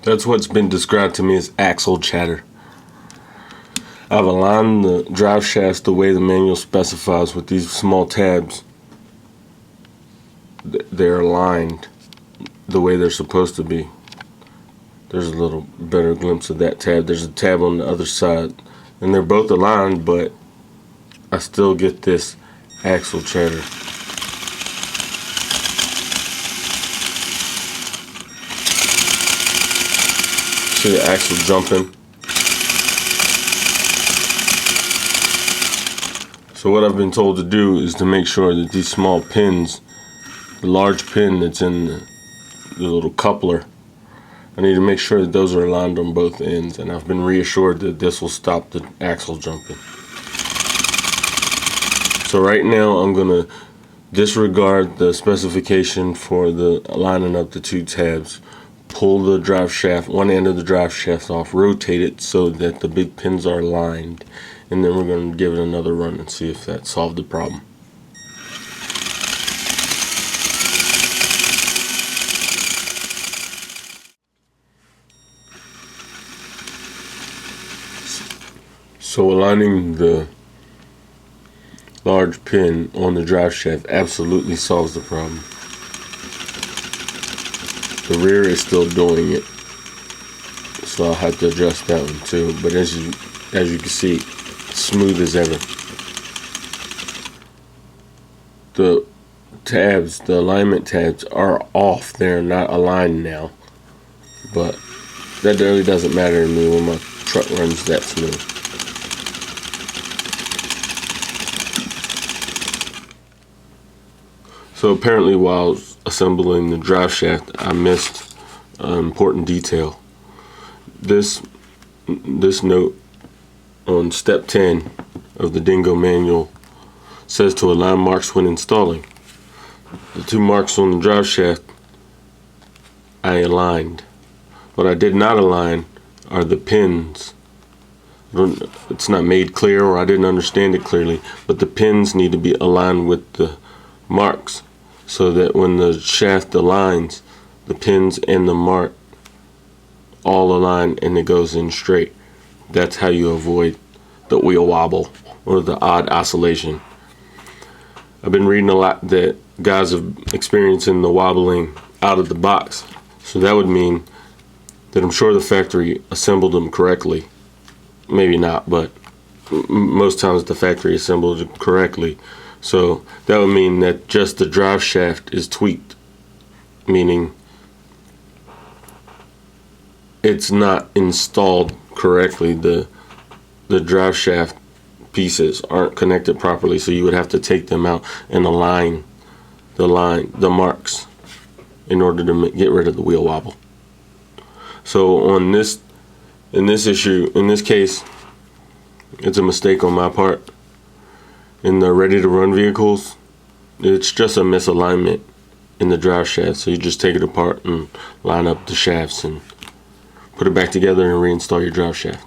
That's what's been described to me as axle chatter. I've aligned the drive shafts the way the manual specifies with these small tabs. They're aligned the way they're supposed to be. There's a little better glimpse of that tab. There's a tab on the other side, and they're both aligned, but I still get this axle chatter. See the axle jumping. So what I've been told to do is to make sure that these small pins, the large pin that's in the little coupler, I need to make sure that those are aligned on both ends, and I've been reassured that this will stop the axle jumping. So right now I'm going to disregard the specification for the lining up the two tabs, pull the drive shaft, one end of the drive shaft off, rotate it so that the big pins are aligned, and then we're going to give it another run and see if that solved the problem. So aligning the large pin on the drive shaft absolutely solves the problem. The rear is still doing it, so I'll have to adjust that one too. But as you can see, smooth as ever. The tabs, the alignment tabs, are off. They're not aligned now, but that really doesn't matter to me when my truck runs that smooth. So apparently while assembling the drive shaft, I missed an important detail. This note on step 10 of the Dingo manual says to align marks when installing. The two marks on the drive shaft I aligned. What I did not align are the pins. It's not made clear, or I didn't understand it clearly, but the pins need to be aligned with the marks, so that when the shaft aligns, the pins and the mark all align and it goes in straight. That's how you avoid the wheel wobble or the odd oscillation. I've been reading a lot that guys are experiencing the wobbling out of the box. So that would mean that I'm sure the factory assembled them correctly. Maybe not, but most times the factory assembled them correctly. So that would mean that just the drive shaft is tweaked, meaning it's not installed correctly. The drive shaft pieces aren't connected properly, so you would have to take them out and align the marks in order to get rid of the wheel wobble. So in this case, it's a mistake on my part. In the ready-to-run vehicles, it's just a misalignment in the drive shaft. So you just take it apart and line up the shafts and put it back together and reinstall your drive shaft.